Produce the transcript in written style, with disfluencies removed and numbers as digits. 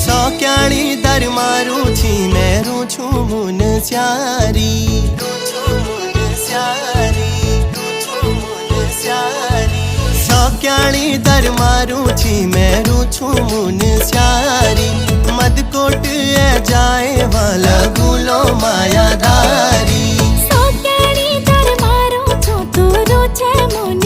सौक्याणी दर मारू छी मेरू छू मुन स्यारी सौक्याणी दर मारू छी मेरू छू मुन स्यारी मदकोट ए जाए वाला गुलो मायादारी सौक्याणी दर मारू छू तू छे मुन